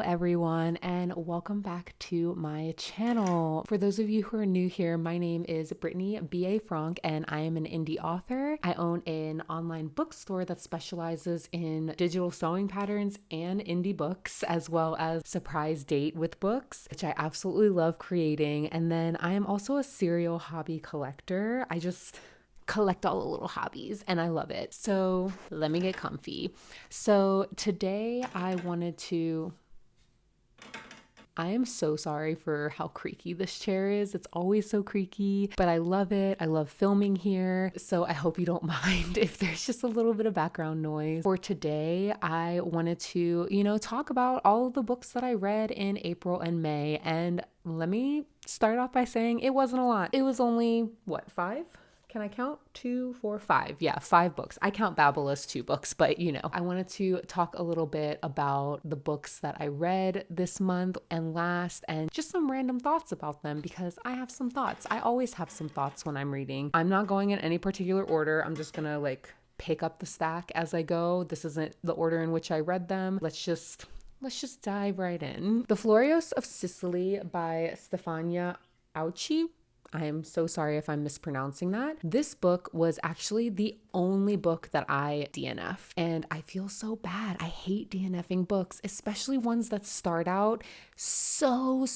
everyone, and welcome back to my channel. For those of you who are new here, my name is Brittani B.A. Franc, and I am an indie author. I own an online bookstore that specializes in digital sewing patterns and indie books, as well as surprise date with books, which I absolutely love creating. And then I am also a serial hobby collector. I just collect all the little hobbies and I love it. So let me get comfy. So today I am so sorry for how creaky this chair is. It's always so creaky, but I love it. I love filming here. So I hope you don't mind if there's just a little bit of background noise. For today, I wanted to, talk about all of the books that I read in April and May. And let me start off by saying it wasn't a lot. It was only, five? Can I count? 2, 4, 5? Yeah, 5 books. I count Babel as 2 books, but I wanted to talk a little bit about the books that I read this month and last, and just some random thoughts about them because I have some thoughts. I always have some thoughts when I'm reading. I'm not going in any particular order. I'm just gonna pick up the stack as I go. This isn't the order in which I read them. Let's just dive right in. The Florios of Sicily by Stefania Auci. I am so sorry if I'm mispronouncing that. This book was actually the only book that I DNF'd, and I feel so bad. I hate DNFing books, especially ones that start out so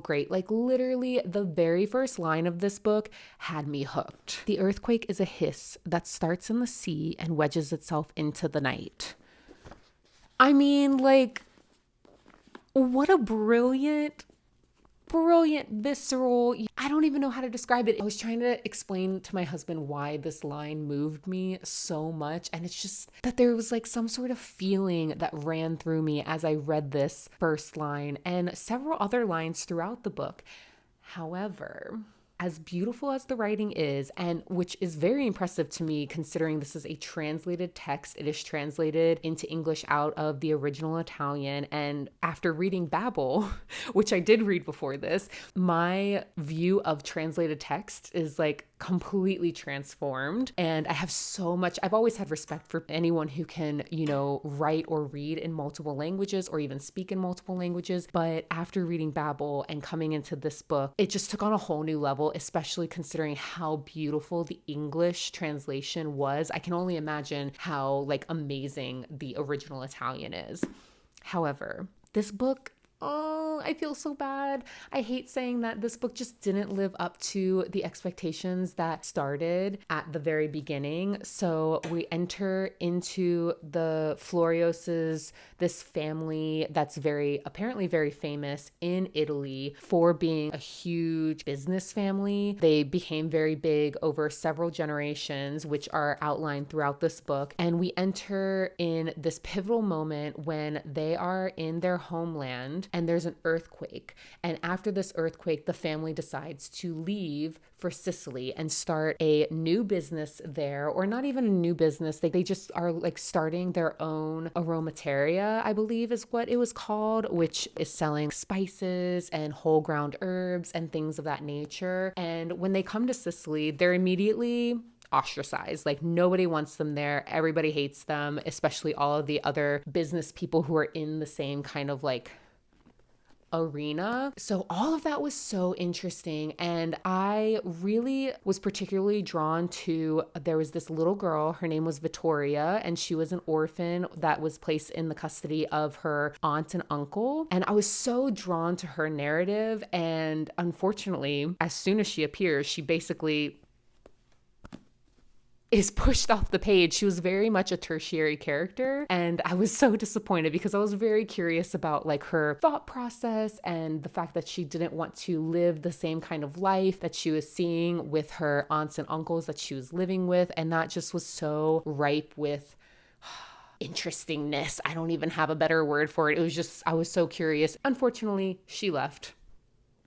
great. Literally the very first line of this book had me hooked. The earthquake is a hiss that starts in the sea and wedges itself into the night. I mean, what a brilliant, visceral, I don't even know how to describe it. I was trying to explain to my husband why this line moved me so much, and it's just that there was some sort of feeling that ran through me as I read this first line and several other lines throughout the book. However, as beautiful as the writing is, and which is very impressive to me considering this is a translated text, it is translated into English out of the original Italian. And after reading Babel, which I did read before this, my view of translated text is completely transformed. And I've always had respect for anyone who can, write or read in multiple languages or even speak in multiple languages. But after reading Babel and coming into this book, it just took on a whole new level, especially considering how beautiful the English translation was. I can only imagine how amazing the original Italian is. However, this book, I feel so bad. I hate saying that this book just didn't live up to the expectations that started at the very beginning. So we enter into the Florioses, this family that's apparently very famous in Italy for being a huge business family. They became very big over several generations, which are outlined throughout this book. And we enter in this pivotal moment when they are in their homeland and there's an earthquake. And after this earthquake, the family decides to leave for Sicily and start a new business there, or not even a new business. They just are starting their own aromateria, I believe is what it was called, which is selling spices and whole ground herbs and things of that nature. And when they come to Sicily, they're immediately ostracized. Nobody wants them there. Everybody hates them, especially all of the other business people who are in the same kind of arena. So all of that was so interesting. And I really was particularly drawn to, there was this little girl, her name was Vittoria, and she was an orphan that was placed in the custody of her aunt and uncle. And I was so drawn to her narrative. And unfortunately, as soon as she appears, she basically is pushed off the page. She was very much a tertiary character, and I was so disappointed because I was very curious about her thought process and the fact that she didn't want to live the same kind of life that she was seeing with her aunts and uncles that she was living with, and that just was so ripe with interestingness. I don't even have a better word for it. It was just, I was so curious. Unfortunately, she left.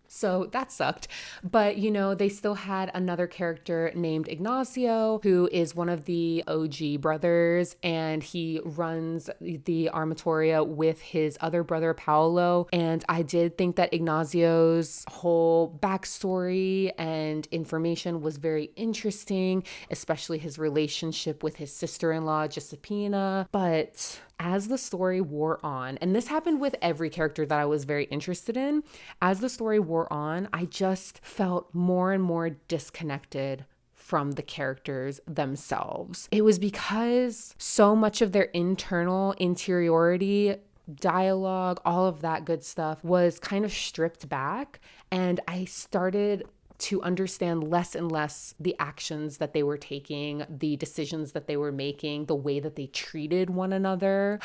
So that sucked. But, they still had another character named Ignazio, who is one of the OG brothers, and he runs the armatoria with his other brother, Paolo. And I did think that Ignazio's whole backstory and information was very interesting, especially his relationship with his sister-in-law, Giuseppina. But as the story wore on, and this happened with every character that I was very interested in, as the story wore on, I just felt more and more disconnected from the characters themselves. It was because so much of their internal interiority, dialogue, all of that good stuff was kind of stripped back, and I started to understand less and less the actions that they were taking, the decisions that they were making, the way that they treated one another.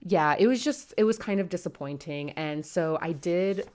Yeah, it was kind of disappointing. And so I did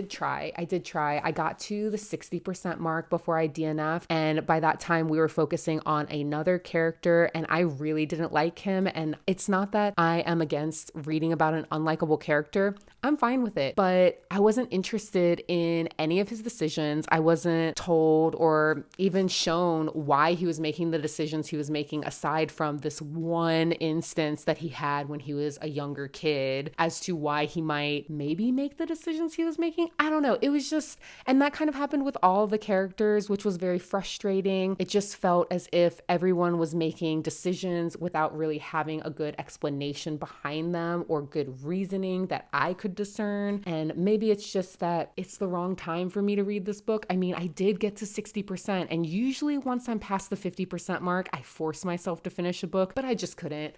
try. I got to the 60% mark before I DNF. And by that time we were focusing on another character and I really didn't like him. And it's not that I am against reading about an unlikable character. I'm fine with it, but I wasn't interested in any of his decisions. I wasn't told or even shown why he was making the decisions he was making, aside from this one instance that he had when he was a younger kid, as to why he might maybe make the decisions he was making. I don't know. It was just, and that kind of happened with all the characters, which was very frustrating. It just felt as if everyone was making decisions without really having a good explanation behind them or good reasoning that I could discern. And maybe it's just that it's the wrong time for me to read this book. I mean, I did get to 60%, and usually once I'm past the 50% mark, I force myself to finish a book, but I just couldn't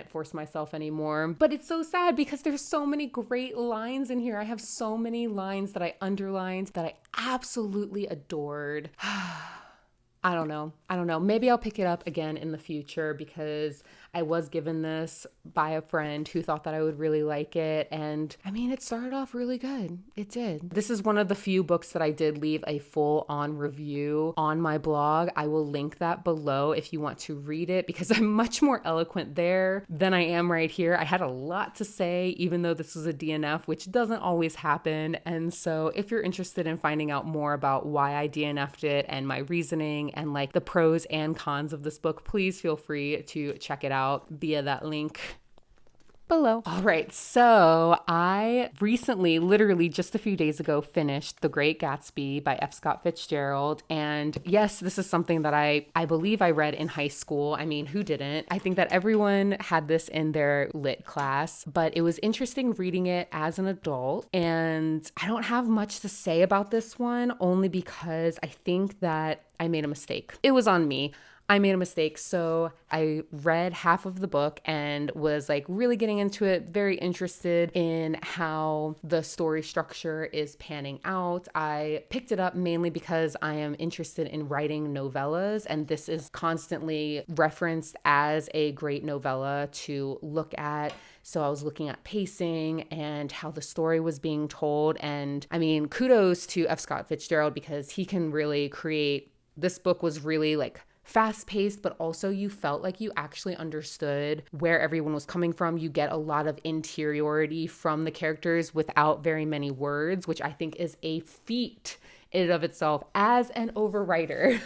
force myself anymore. But it's so sad because there's so many great lines in here. I have so many lines that I underlined that I absolutely adored. I don't know. Maybe I'll pick it up again in the future because I was given this by a friend who thought that I would really like it. And I mean, it started off really good. It did. This is one of the few books that I did leave a full-on review on my blog. I will link that below if you want to read it because I'm much more eloquent there than I am right here. I had a lot to say, even though this was a DNF, which doesn't always happen. And so if you're interested in finding out more about why I DNF'd it and my reasoning and like the pros and cons of this book, please feel free to check it out via that link below. All right, so I recently, literally just a few days ago, finished The Great Gatsby by F. Scott Fitzgerald. And yes, this is something that I believe I read in high school. I mean, who didn't? I think that everyone had this in their lit class, but it was interesting reading it as an adult. And I don't have much to say about this one, only because I think that I made a mistake. It was on me. I made a mistake. So I read half of the book and was like really getting into it, very interested in how the story structure is panning out. I picked it up mainly because I am interested in writing novellas, and this is constantly referenced as a great novella to look at. So I was looking at pacing and how the story was being told. And I mean, kudos to F. Scott Fitzgerald because he can really create, this book was really like fast-paced, but also you felt like you actually understood where everyone was coming from. You get a lot of interiority from the characters without very many words, which I think is a feat in and of itself. As an overwriter,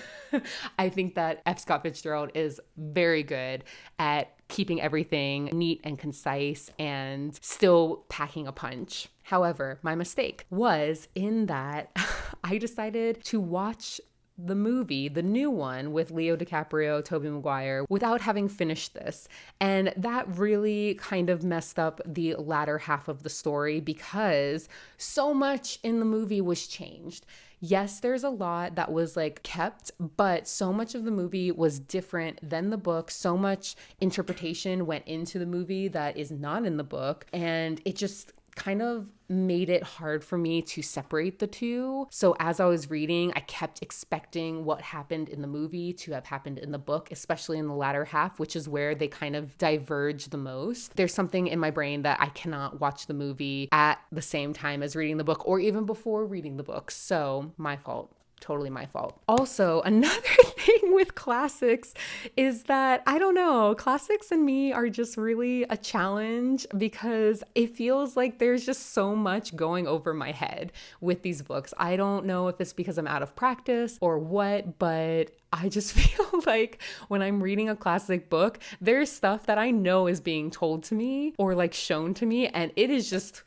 I think that F. Scott Fitzgerald is very good at keeping everything neat and concise and still packing a punch. However, my mistake was in that I decided to watch the movie, the new one with Leo DiCaprio, Tobey Maguire, without having finished this. And that really kind of messed up the latter half of the story because so much in the movie was changed. Yes, there's a lot that was like kept, but so much of the movie was different than the book. So much interpretation went into the movie that is not in the book. And it just kind of made it hard for me to separate the two. So as I was reading, I kept expecting what happened in the movie to have happened in the book, especially in the latter half, which is where they kind of diverge the most. There's something in my brain that I cannot watch the movie at the same time as reading the book or even before reading the book. So my fault. Totally my fault. Also, another thing with classics is that, I don't know, classics and me are just really a challenge because it feels like there's just so much going over my head with these books. I don't know if it's because I'm out of practice or what, but I just feel like when I'm reading a classic book, there's stuff that I know is being told to me or like shown to me, and it is just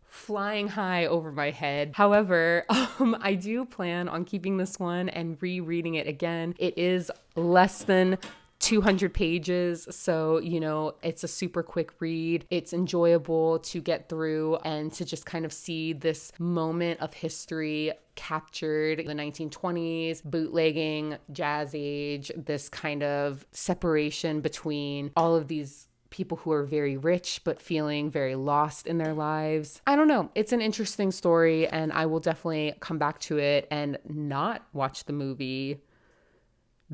flying high over my head. However, I do plan on keeping this one and rereading it again. It is less than 200 pages. So, it's a super quick read. It's enjoyable to get through and to just kind of see this moment of history captured in the 1920s, bootlegging, jazz age, this kind of separation between all of these people who are very rich but feeling very lost in their lives. I don't know. It's an interesting story, and I will definitely come back to it and not watch the movie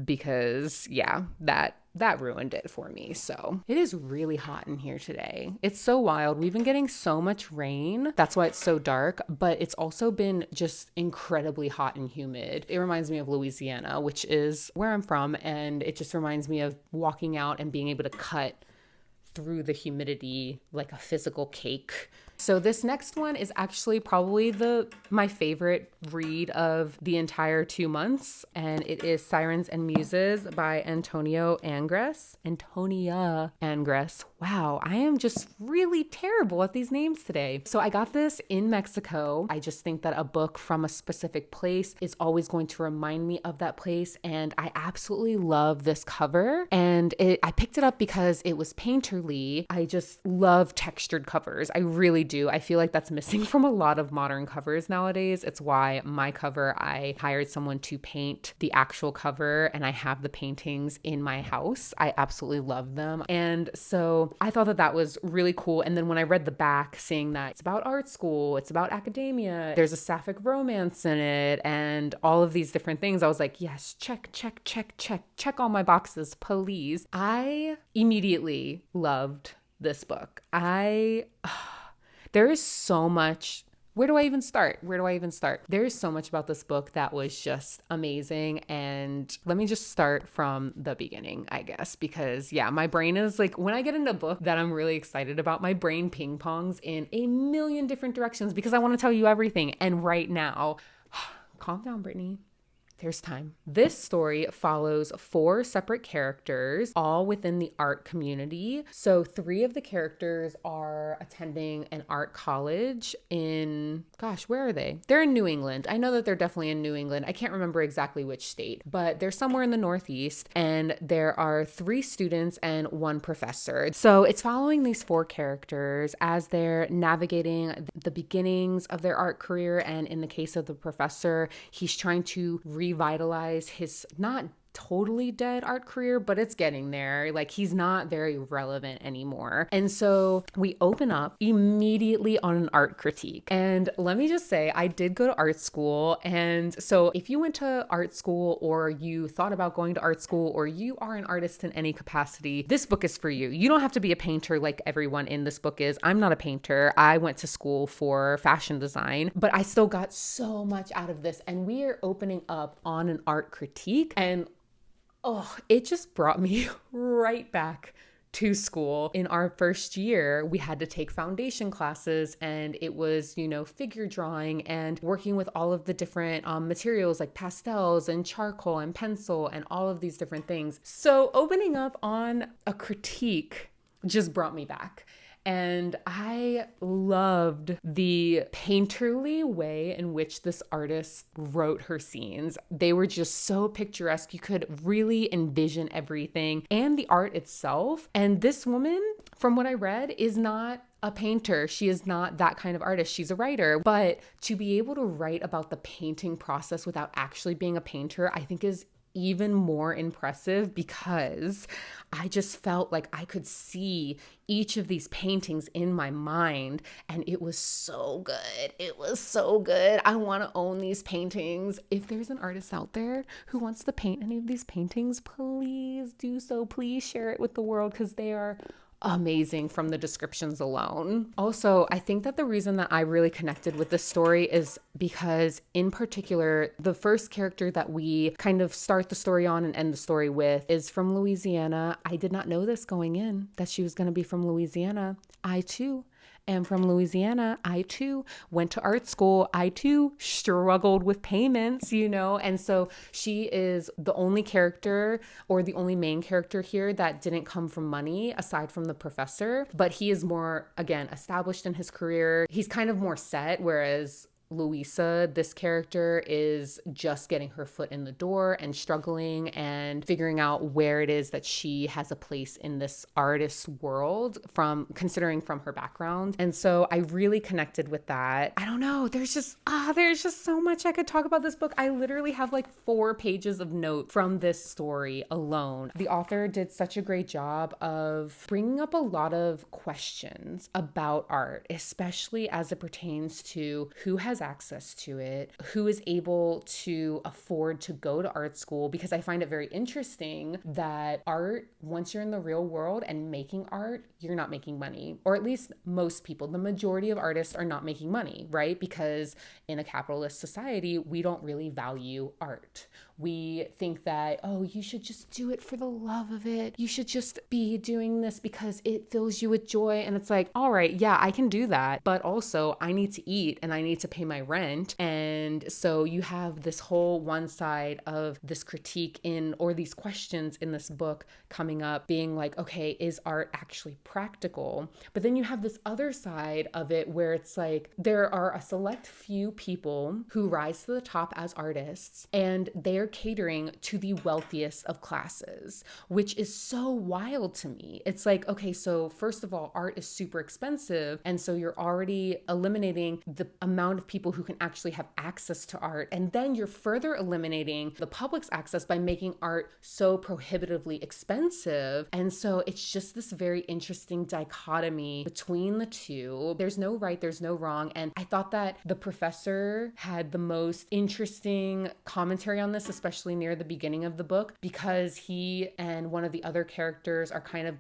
because, yeah, that ruined it for me. So it is really hot in here today. It's so wild. We've been getting so much rain. That's why it's so dark, but it's also been just incredibly hot and humid. It reminds me of Louisiana, which is where I'm from, and it just reminds me of walking out and being able to cut through the humidity like a physical cake. So this next one is actually probably my favorite read of the entire 2 months, and it is Sirens Muses by Antonia Angress. Wow, I am just really terrible at these names today. So I got this in Mexico. I just think that a book from a specific place is always going to remind me of that place, and I absolutely love this cover. And I picked it up because it was painterly. I just love textured covers. I really do. I feel like that's missing from a lot of modern covers nowadays. It's why my cover, I hired someone to paint the actual cover, and I have the paintings in my house. I absolutely love them. And so I thought that was really cool. And then when I read the back, seeing that it's about art school, it's about academia, there's a sapphic romance in it, and all of these different things, I was like, yes, check all my boxes, please. I immediately loved this book. There is so much. Where do I even start? There is so much about this book that was just amazing. And let me just start from the beginning, I guess, because yeah, my brain is like, when I get into a book that I'm really excited about, my brain ping pongs in a million different directions because I want to tell you everything. And right now, calm down, Brittani. There's time. This story follows 4 separate characters, all within the art community. So 3 of the characters are attending an art college in, where are they? They're in New England. I know that they're definitely in New England. I can't remember exactly which state, but they're somewhere in the Northeast, and there are 3 students and 1 professor. So it's following these 4 characters as they're navigating the beginnings of their art career. And in the case of the professor, he's trying to revitalize his not totally dead art career, but it's getting there. Like, he's not very relevant anymore. And so we open up immediately on an art critique. And let me just say, I did go to art school. And so if you went to art school, or you thought about going to art school, or you are an artist in any capacity, this book is for you. You don't have to be a painter like everyone in this book is. I'm not a painter. I went to school for fashion design, but I still got so much out of this. And we are opening up on an art critique, and it just brought me right back to school. In our first year, we had to take foundation classes, and it was, figure drawing and working with all of the different materials like pastels and charcoal and pencil and all of these different things. So opening up on a critique just brought me back. And I loved the painterly way in which this artist wrote her scenes. They were just so picturesque. You could really envision everything and the art itself. And this woman, from what I read, is not a painter. She is not that kind of artist. She's a writer. But to be able to write about the painting process without actually being a painter, I think is even more impressive, because I just felt like I could see each of these paintings in my mind, and it was so good. It was so good. I want to own these paintings. If there's an artist out there who wants to paint any of these paintings, please do so. Please share it with the world, because they are amazing from the descriptions alone. Also, I think that the reason that I really connected with this story is because, in particular, the first character that we kind of start the story on and end the story with is from Louisiana. I did not know this going in, that she was going to be from Louisiana. I too am from Louisiana. I too went to art school. I too struggled with payments, and so she is the only character, or the only main character here, that didn't come from money aside from the professor. But he is more, again, established in his career. He's kind of more set, whereas Louisa, this character, is just getting her foot in the door and struggling and figuring out where it is that she has a place in this artist's world considering from her background. And so I really connected with that. I don't know. There's just so much I could talk about this book. I literally have like 4 pages of notes from this story alone. The author did such a great job of bringing up a lot of questions about art, especially as it pertains to who has access to it, who is able to afford to go to art school, because I find it very interesting that art, once you're in the real world and making art, you're not making money, or at least most people, the majority of artists are not making money, right? Because in a capitalist society, we don't really value art. We think that, oh, you should just do it for the love of it. You should just be doing this because it fills you with joy. And it's like, all right, yeah, I can do that. But also I need to eat and I need to pay my rent. And so you have this whole one side of this critique or these questions in this book coming up being like, okay, is art actually practical? But then you have this other side of it where it's like, there are a select few people who rise to the top as artists, and they're catering to the wealthiest of classes, which is so wild to me. It's like, okay, so first of all, art is super expensive. And so you're already eliminating the amount of people who can actually have access to art. And then you're further eliminating the public's access by making art so prohibitively expensive. And so it's just this very interesting dichotomy between the two. There's no right, there's no wrong. And I thought that the professor had the most interesting commentary on this, especially near the beginning of the book, because he and one of the other characters are kind of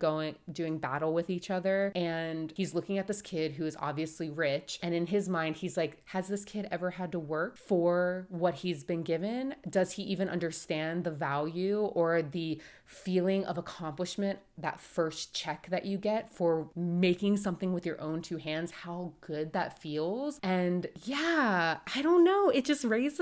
doing battle with each other. And he's looking at this kid who is obviously rich. And in his mind, he's like, has this kid ever had to work for what he's been given? Does he even understand the value or the feeling of accomplishment, that first check that you get for making something with your own 2 hands, how good that feels? And yeah, I don't know. It just raised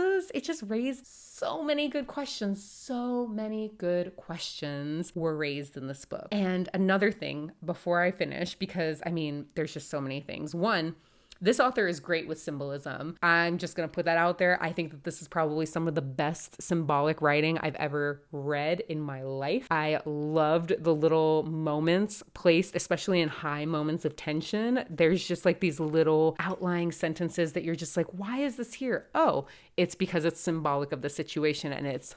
so many good questions. So many good questions were raised in this book. And another thing before I finish, because I mean, there's just so many things. One, this author is great with symbolism. I'm just going to put that out there. I think that this is probably some of the best symbolic writing I've ever read in my life. I loved the little moments placed, especially in high moments of tension. There's just like these little outlying sentences that you're just like, why is this here? Oh, it's because it's symbolic of the situation, and it's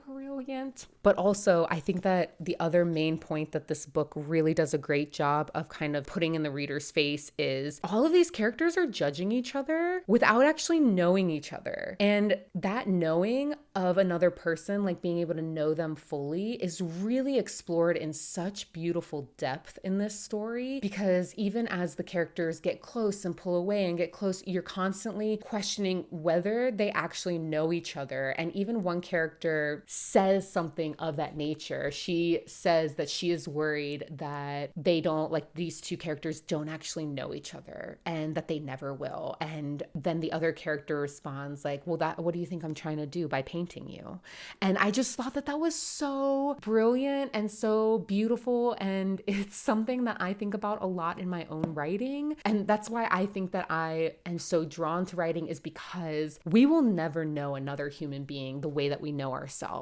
brilliant. But also, I think that the other main point that this book really does a great job of kind of putting in the reader's face is all of these characters are judging each other without actually knowing each other. And that knowing of another person, like being able to know them fully, is really explored in such beautiful depth in this story, because even as the characters get close and pull away and get close, you're constantly questioning whether they actually know each other. And even one character says something of that nature. She says that she is worried that these 2 characters don't actually know each other and that they never will. And then the other character responds like, well, what do you think I'm trying to do by painting you? And I just thought that was so brilliant and so beautiful. And it's something that I think about a lot in my own writing. And that's why I think that I am so drawn to writing, is because we will never know another human being the way that we know ourselves.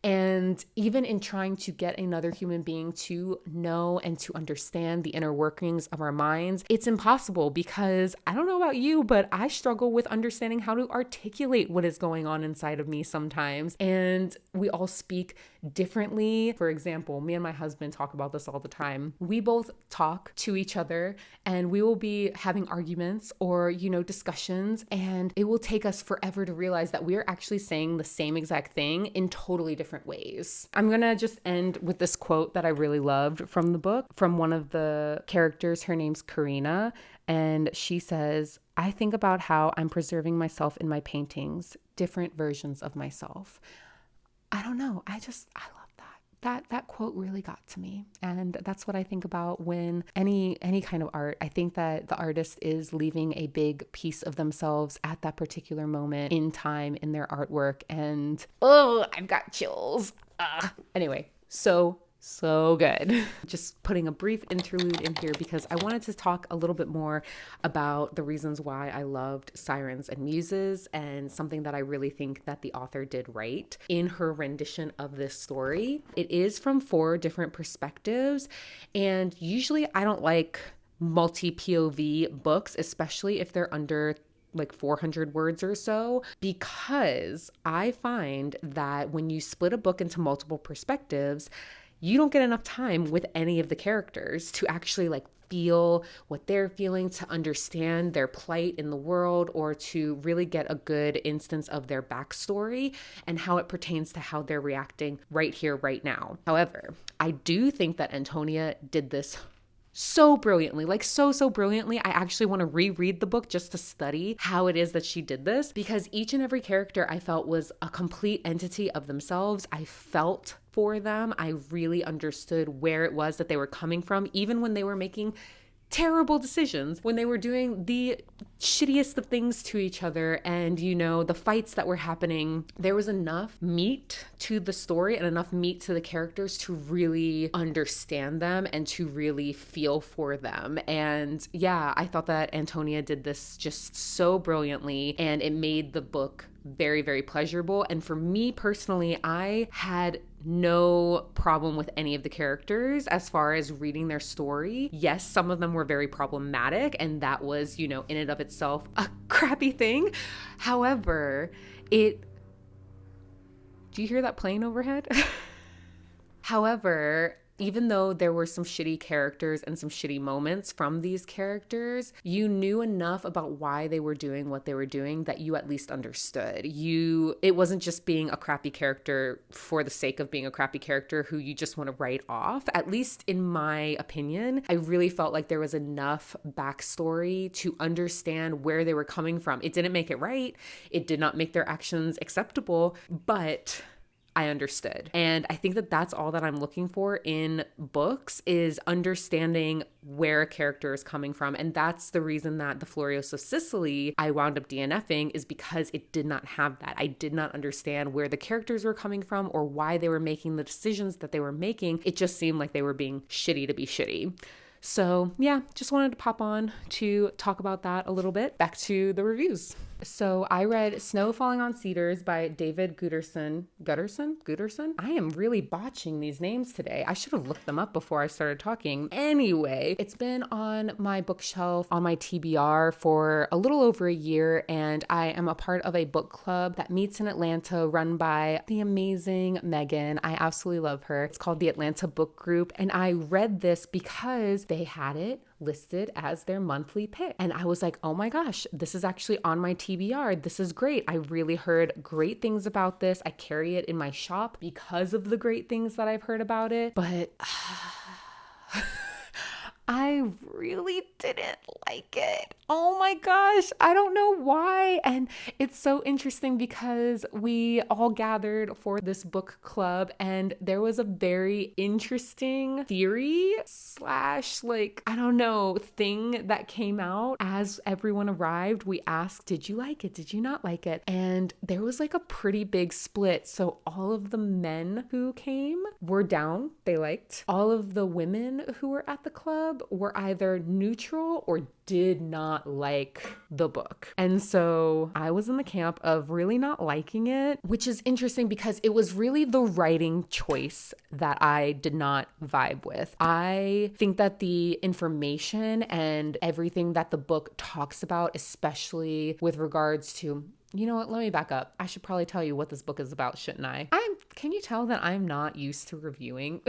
And even in trying to get another human being to know and to understand the inner workings of our minds, it's impossible, because I don't know about you, but I struggle with understanding how to articulate what is going on inside of me sometimes. And we all speak differently. For example, me and my husband talk about this all the time. We both talk to each other and we will be having arguments or, discussions, and it will take us forever to realize that we're actually saying the same exact thing in totally different ways. I'm going to just end with this quote that I really loved from the book, from one of the characters. Her name's Karina, and she says, I think about how I'm preserving myself in my paintings, different versions of myself. I don't know. I love that. That quote really got to me. And that's what I think about when any kind of art. I think that the artist is leaving a big piece of themselves at that particular moment in time in their artwork. And I've got chills. Anyway, so So good. Just putting a brief interlude in here because I wanted to talk a little bit more about the reasons why I loved Sirens and Muses, and something that I really think that the author did right in her rendition of this story. It is from 4 different perspectives, and usually I don't like multi-POV books, especially if they're under like 400 words or so, because I find that when you split a book into multiple perspectives, you don't get enough time with any of the characters to actually like feel what they're feeling, to understand their plight in the world, or to really get a good instance of their backstory and how it pertains to how they're reacting right here, right now. However, I do think that Antonia did this so brilliantly, like so brilliantly. I actually want to reread the book just to study how it is that she did this, because each and every character I felt was a complete entity of themselves. I felt for them. I really understood where it was that they were coming from, even when they were making terrible decisions, when they were doing the shittiest of things to each other, and the fights that were happening. There was enough meat to the story and enough meat to the characters to really understand them and to really feel for them. And yeah, I thought that Antonia did this just so brilliantly, and it made the book very, very pleasurable. And for me personally, I had no problem with any of the characters as far as reading their story. Yes, some of them were very problematic, and that was, in and of itself a crappy thing. However, do you hear that plane overhead? However, even though there were some shitty characters and some shitty moments from these characters, you knew enough about why they were doing what they were doing that you at least understood. It wasn't just being a crappy character for the sake of being a crappy character who you just want to write off. At least in my opinion, I really felt like there was enough backstory to understand where they were coming from. It didn't make it right. It did not make their actions acceptable, but I understood. And I think that that's all that I'm looking for in books, is understanding where a character is coming from. And that's the reason that the Florios of Sicily I wound up DNFing, is because it did not have that. I did not understand where the characters were coming from or why they were making the decisions that they were making. It just seemed like they were being shitty to be shitty. So yeah, just wanted to pop on to talk about that a little bit. Back to the reviews. So I read Snow Falling on Cedars by David Gutterson. I am really botching these names today. I should have looked them up before I started talking. Anyway, it's been on my bookshelf on my TBR for a little over a year, and I am a part of a book club that meets in Atlanta run by the amazing Megan. I absolutely love her. It's called the Atlanta Book Group, and I read this because they had it listed as their monthly pick. And I was like, oh my gosh, this is actually on my TBR. This is great. I really heard great things about this. I carry it in my shop because of the great things that I've heard about it. But I really didn't like it. Oh my gosh, I don't know why. And it's so interesting because we all gathered for this book club, and there was a very interesting theory slash thing that came out as everyone arrived. We asked, did you like it? Did you not like it? And there was like a pretty big split. So all of the men who came were down, they liked. All of the women who were at the club were either neutral or did not like the book. And so I was in the camp of really not liking it, which is interesting because it was really the writing choice that I did not vibe with. I think that the information and everything that the book talks about, especially with regards to, you know what, let me back up. I should probably tell you what this book is about, shouldn't I? Can you tell that I'm not used to reviewing?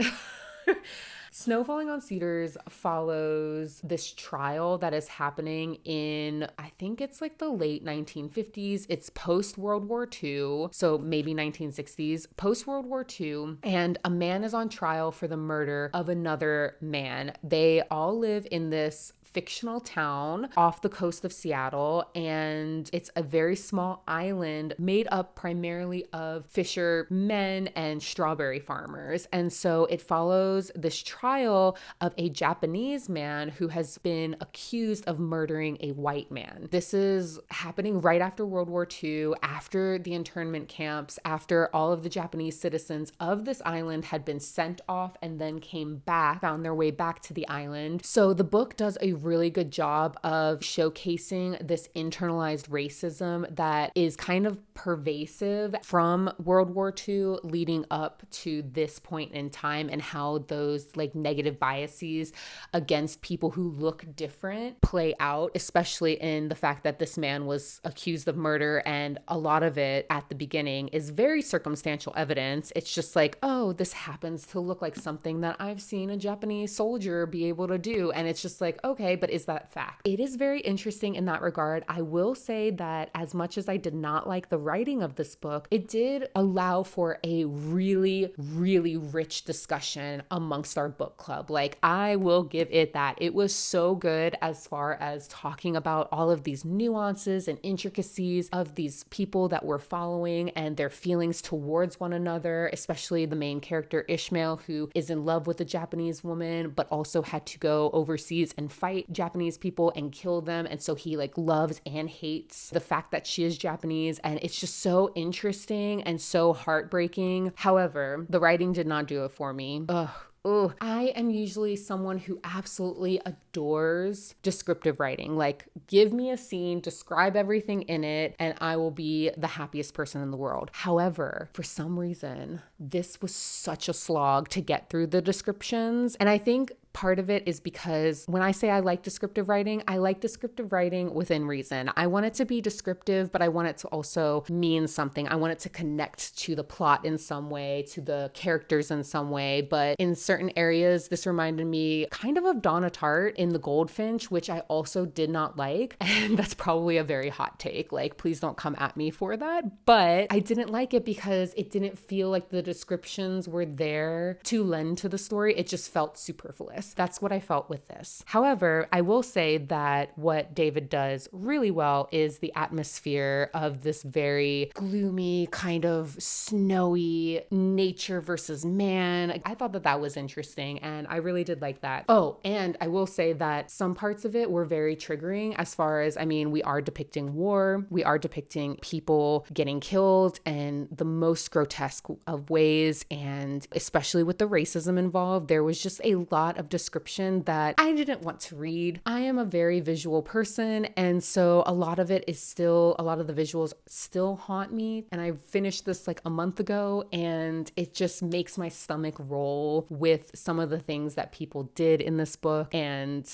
Snow Falling on Cedars follows this trial that is happening in, I think it's like the late 1950s. It's post World War II, so maybe 1960s, post World War II, and a man is on trial for the murder of another man. They all live in this fictional town off the coast of Seattle, and it's a very small island made up primarily of fishermen and strawberry farmers. And so it follows this trial of a Japanese man who has been accused of murdering a white man. This is happening right after World War II, after the internment camps, after all of the Japanese citizens of this island had been sent off and then came back, found their way back to the island. So the book does a really good job of showcasing this internalized racism that is kind of pervasive from World War II leading up to this point in time, and how those like negative biases against people who look different play out, especially in the fact that this man was accused of murder, and a lot of it at the beginning is very circumstantial evidence. It's just like, oh, this happens to look like something that I've seen a Japanese soldier be able to do. And it's just like, okay, but is that fact? It is very interesting in that regard. I will say that as much as I did not like the writing of this book, it did allow for a really, really rich discussion amongst our book club. Like, I will give it that. It was so good as far as talking about all of these nuances and intricacies of these people that we're following and their feelings towards one another, especially the main character Ishmael, who is in love with a Japanese woman, but also had to go overseas and fight Japanese people and kill them. And so he like loves and hates the fact that she is Japanese. And it's just so interesting and so heartbreaking. However, the writing did not do it for me. Ugh, I am usually someone who absolutely adores descriptive writing. Like, give me a scene, describe everything in it, and I will be the happiest person in the world. However, for some reason, this was such a slog to get through the descriptions. And I think part of it is because when I say I like descriptive writing, I like descriptive writing within reason. I want it to be descriptive, but I want it to also mean something. I want it to connect to the plot in some way, to the characters in some way. But in certain areas, this reminded me kind of Donna Tartt in The Goldfinch, which I also did not like. And that's probably a very hot take. Like, please don't come at me for that. But I didn't like it because it didn't feel like the descriptions were there to lend to the story. It just felt superfluous. That's what I felt with this. However, I will say that what David does really well is the atmosphere of this very gloomy, kind of snowy nature versus man. I thought that that was interesting, and I really did like that. Oh, and I will say that some parts of it were very triggering as far as, I mean, we are depicting war, we are depicting people getting killed in the most grotesque of ways, and especially with the racism involved, there was just a lot of description that I didn't want to read. I am a very visual person, and so a lot of the visuals still haunt me. And I finished this like a month ago, and it just makes my stomach roll with some of the things that people did in this book. And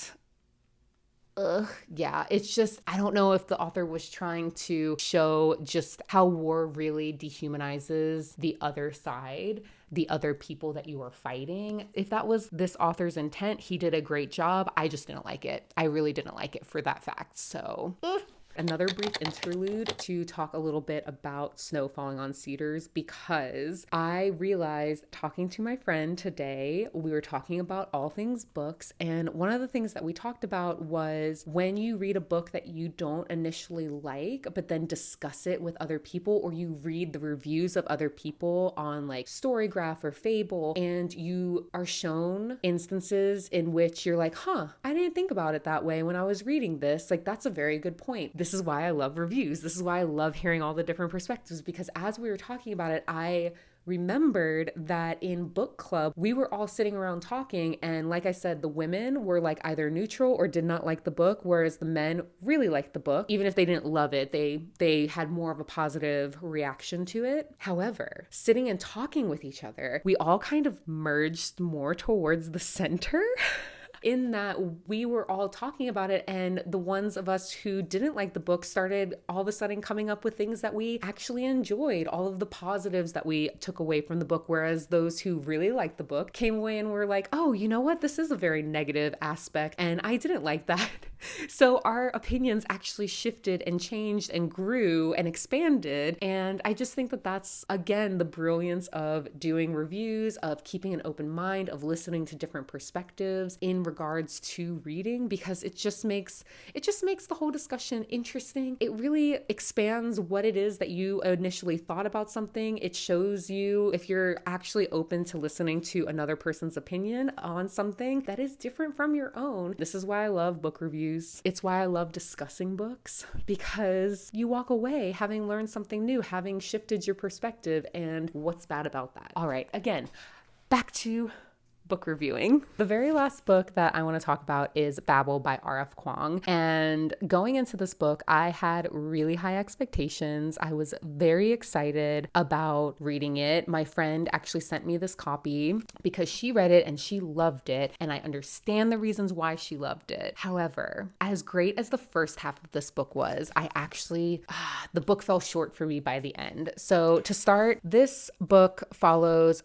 yeah, it's just, I don't know if the author was trying to show just how war really dehumanizes the other side, the other people that you are fighting. If that was this author's intent, he did a great job. I just didn't like it. I really didn't like it for that fact. So another brief interlude to talk a little bit about snow falling on Cedars, because I realized talking to my friend today, we were talking about all things books. And one of the things that we talked about was when you read a book that you don't initially like, but then discuss it with other people, or you read the reviews of other people on like Storygraph or Fable, and you are shown instances in which you're like, I didn't think about it that way when I was reading this. Like, that's a very good point. This is why I love reviews. This is why I love hearing all the different perspectives, because as we were talking about it, I remembered that in book club, we were all sitting around talking. And like I said, the women were like either neutral or did not like the book, whereas the men really liked the book. Even if they didn't love it, they had more of a positive reaction to it. However, sitting and talking with each other, we all kind of merged more towards the center. In that we were all talking about it, and the ones of us who didn't like the book started all of a sudden coming up with things that we actually enjoyed, all of the positives that we took away from the book, whereas those who really liked the book came away and were like, oh, you know what, this is a very negative aspect and I didn't like that. So our opinions actually shifted and changed and grew and expanded. And I just think that that's, again, the brilliance of doing reviews, of keeping an open mind, of listening to different perspectives in regards to reading, because it just makes the whole discussion interesting. It really expands what it is that you initially thought about something. It shows you if you're actually open to listening to another person's opinion on something that is different from your own. This is why I love book reviews. It's why I love discussing books, because you walk away having learned something new, having shifted your perspective, and what's bad about that? All right, again, back to book reviewing. The very last book that I want to talk about is Babel by R.F. Kuang. And going into this book, I had really high expectations. I was very excited about reading it. My friend actually sent me this copy because she read it and she loved it. And I understand the reasons why she loved it. However, as great as the first half of this book was, the book fell short for me by the end. So to start, this book follows...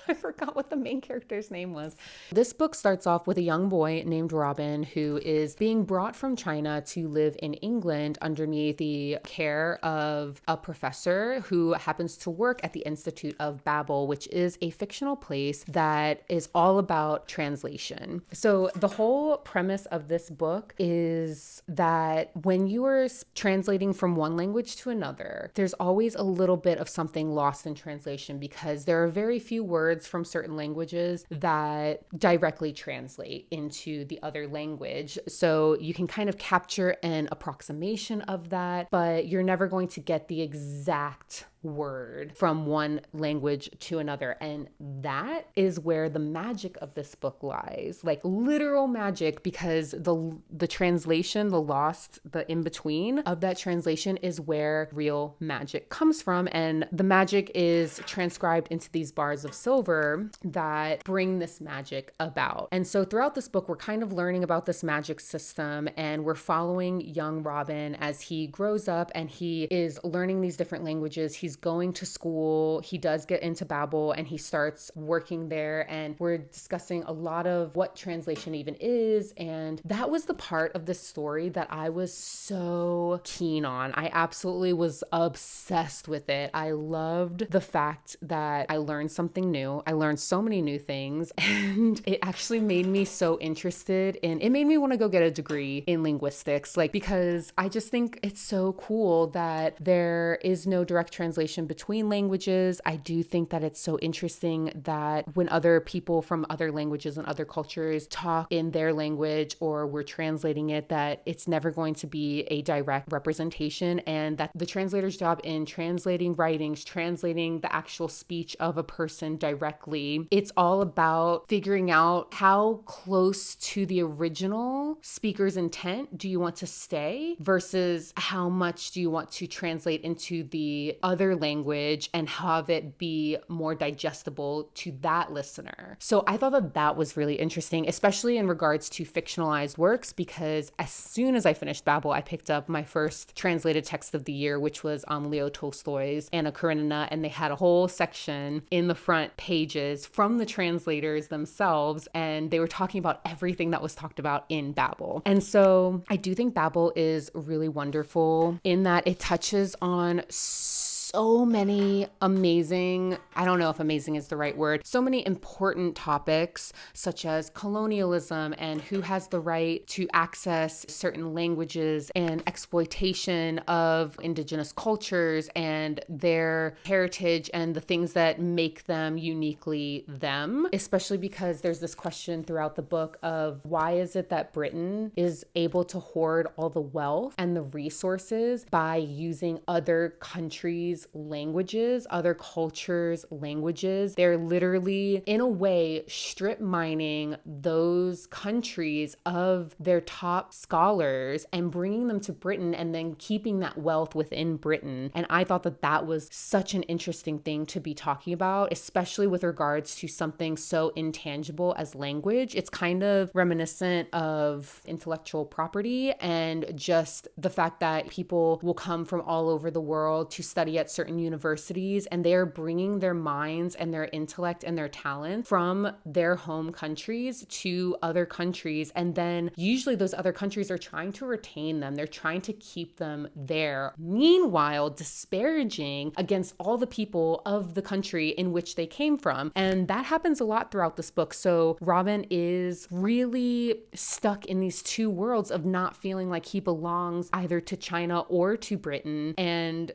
I forgot what the main character's name was. This book starts off with a young boy named Robin who is being brought from China to live in England underneath the care of a professor who happens to work at the Institute of Babel, which is a fictional place that is all about translation. So the whole premise of this book is that when you are translating from one language to another, there's always a little bit of something lost in translation because there are very few words from certain languages that directly translate into the other language. So you can kind of capture an approximation of that, but you're never going to get the exact word from one language to another. And that is where the magic of this book lies, like literal magic, because the translation, the lost, the in-between of that translation is where real magic comes from. And the magic is transcribed into these bars of silver that bring this magic about. And so throughout this book, we're kind of learning about this magic system, and we're following young Robin as he grows up and he is learning these different languages. He's going to school. He does get into Babel and he starts working there, and we're discussing a lot of what translation even is. And that was the part of the story that I was so keen on. I absolutely was obsessed with it. I loved the fact that I learned something new. I learned so many new things, and it actually made me so interested in, it made me want to go get a degree in linguistics, because I just think it's so cool that there is no direct translation between languages. I do think that it's so interesting that when other people from other languages and other cultures talk in their language or we're translating it, that it's never going to be a direct representation, and that the translator's job in translating writings, translating the actual speech of a person directly, it's all about figuring out how close to the original speaker's intent do you want to stay versus how much do you want to translate into the other language and have it be more digestible to that listener. So I thought that that was really interesting, especially in regards to fictionalized works, because as soon as I finished Babel, I picked up my first translated text of the year, which was Leo Tolstoy's Anna Karenina, and they had a whole section in the front pages from the translators themselves, and they were talking about everything that was talked about in Babel. And so I do think Babel is really wonderful in that it touches on so many amazing, I don't know if amazing is the right word, so many important topics such as colonialism and who has the right to access certain languages and exploitation of indigenous cultures and their heritage and the things that make them uniquely them, especially because there's this question throughout the book of why is it that Britain is able to hoard all the wealth and the resources by using other countries' languages, other cultures' languages. They're literally, in a way, strip mining those countries of their top scholars and bringing them to Britain and then keeping that wealth within Britain. And I thought that that was such an interesting thing to be talking about, especially with regards to something so intangible as language. It's kind of reminiscent of intellectual property and just the fact that people will come from all over the world to study at at certain universities, and they are bringing their minds and their intellect and their talent from their home countries to other countries. And then usually those other countries are trying to retain them. They're trying to keep them there. Meanwhile, disparaging against all the people of the country in which they came from. And that happens a lot throughout this book. So Robin is really stuck in these two worlds of not feeling like he belongs either to China or to Britain. And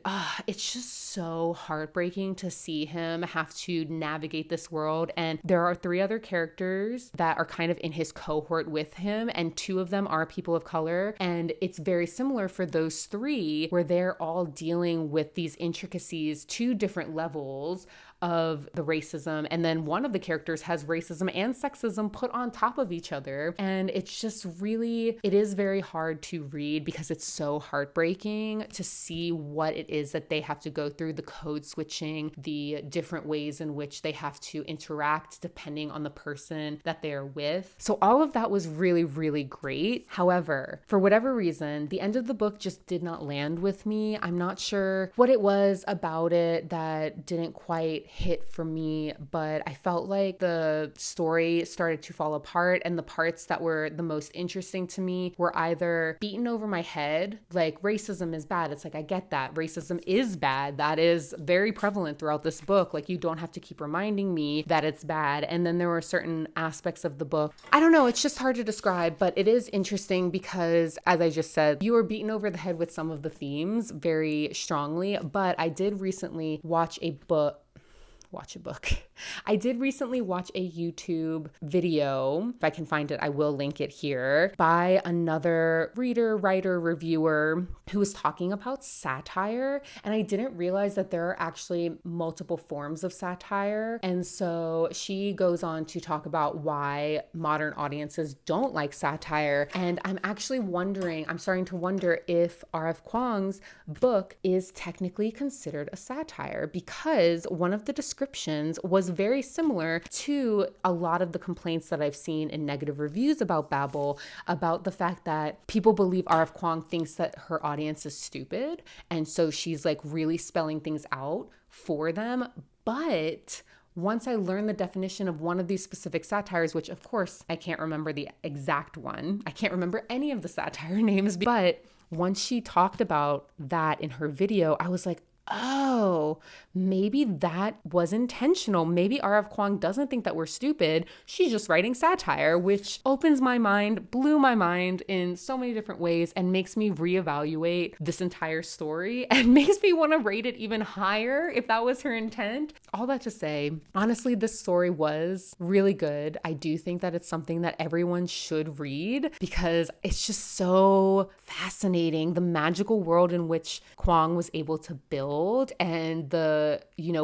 it's just so heartbreaking to see him have to navigate this world. And there are 3 other characters that are kind of in his cohort with him, and 2 of them are people of color. And it's very similar for those 3, where they're all dealing with these intricacies to different levels of the racism. And then one of the characters has racism and sexism put on top of each other. And it's just really, it is very hard to read because it's so heartbreaking to see what it is that they have to go through, the code switching, the different ways in which they have to interact depending on the person that they're with. So all of that was really, really great. However, for whatever reason, the end of the book just did not land with me. I'm not sure what it was about it that didn't quite hit for me, but I felt like the story started to fall apart, and the parts that were the most interesting to me were either beaten over my head, like racism is bad. It's like, I get that. Racism is bad. That is very prevalent throughout this book. Like, you don't have to keep reminding me that it's bad. And then there were certain aspects of the book, I don't know, it's just hard to describe, but it is interesting because, as I just said, you were beaten over the head with some of the themes very strongly. But I did recently watch a book. I did recently watch a YouTube video. If I can find it, I will link it here, by another reader, writer, reviewer who was talking about satire. And I didn't realize that there are actually multiple forms of satire. And so she goes on to talk about why modern audiences don't like satire. And I'm starting to wonder if R.F. Kuang's book is technically considered a satire, because one of the descriptions was very similar to a lot of the complaints that I've seen in negative reviews about Babel, about the fact that people believe R.F. Kuang thinks that her audience is stupid, and so she's like really spelling things out for them. But once I learned the definition of one of these specific satires, which of course I can't remember the exact one, I can't remember any of the satire names, but once she talked about that in her video, I was like, oh, maybe that was intentional. Maybe R.F. Kuang doesn't think that we're stupid. She's just writing satire, which opens my mind, blew my mind in so many different ways, and makes me reevaluate this entire story and makes me want to rate it even higher if that was her intent. All that to say, honestly, this story was really good. I do think that it's something that everyone should read because it's just so fascinating. The magical world in which Kuang was able to build and the,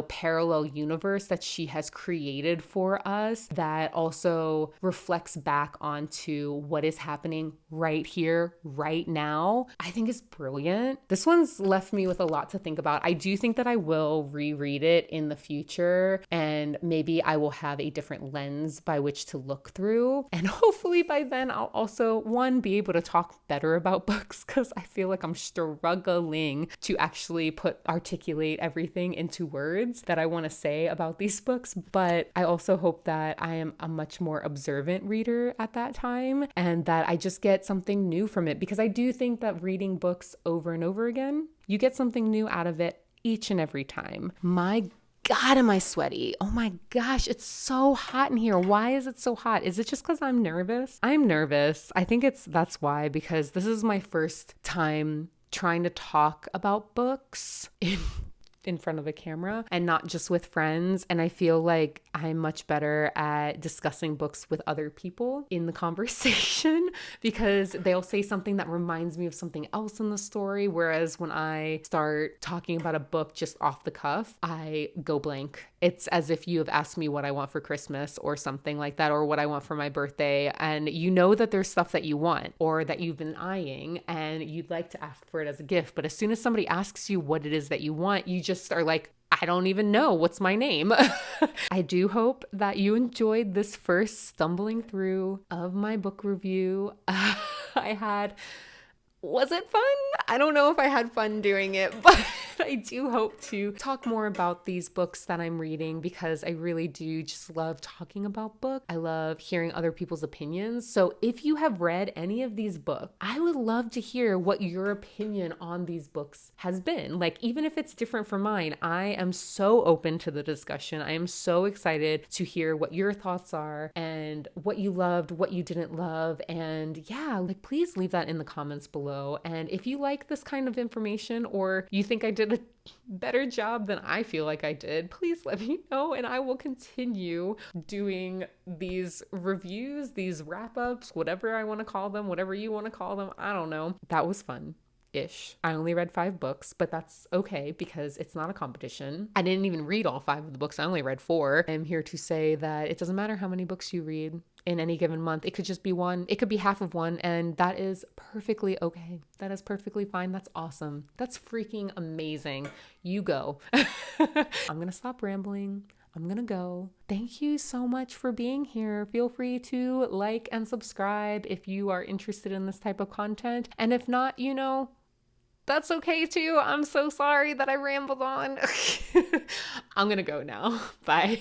parallel universe that she has created for us that also reflects back onto what is happening right here, right now, I think is brilliant. This one's left me with a lot to think about. I do think that I will reread it in the future, and maybe I will have a different lens by which to look through. And hopefully by then I'll also, be able to talk better about books, because I feel like I'm struggling to actually articulate everything into words that I want to say about these books. But I also hope that I am a much more observant reader at that time, and that I just get something new from it, because I do think that reading books over and over again, you get something new out of it each and every time. My God, am I sweaty? Oh my gosh, it's so hot in here. Why is it so hot? Is it just because I'm nervous? I'm nervous. I think that's why, because this is my first time trying to talk about books in front of a camera and not just with friends. And I feel like I'm much better at discussing books with other people in the conversation because they'll say something that reminds me of something else in the story. Whereas when I start talking about a book just off the cuff, I go blank. It's as if you have asked me what I want for Christmas or something like that, or what I want for my birthday. And you know that there's stuff that you want or that you've been eyeing and you'd like to ask for it as a gift. But as soon as somebody asks you what it is that you want, you just are like, I don't even know what's my name. I do hope that you enjoyed this first stumbling through of my book review. Was it fun? I don't know if I had fun doing it, but I do hope to talk more about these books that I'm reading because I really do just love talking about books. I love hearing other people's opinions. So if you have read any of these books, I would love to hear what your opinion on these books has been. Like, even if it's different from mine, I am so open to the discussion. I am so excited to hear what your thoughts are and what you loved, what you didn't love. And yeah, like, please leave that in the comments below. And if you like this kind of information or you think I did a better job than I feel like I did, please let me know and I will continue doing these reviews, these wrap-ups, whatever I want to call them, whatever you want to call them. I don't know. That was fun. Ish. I only read 5 books, but that's okay because it's not a competition. I didn't even read all 5 of the books. I only read 4. I'm here to say that it doesn't matter how many books you read in any given month. It could just be one. It could be half of one, and that is perfectly okay. That is perfectly fine. That's awesome. That's freaking amazing. You go. I'm going to stop rambling. I'm going to go. Thank you so much for being here. Feel free to like and subscribe if you are interested in this type of content. And if not, you know, that's okay too. I'm so sorry that I rambled on. I'm going to go now. Bye.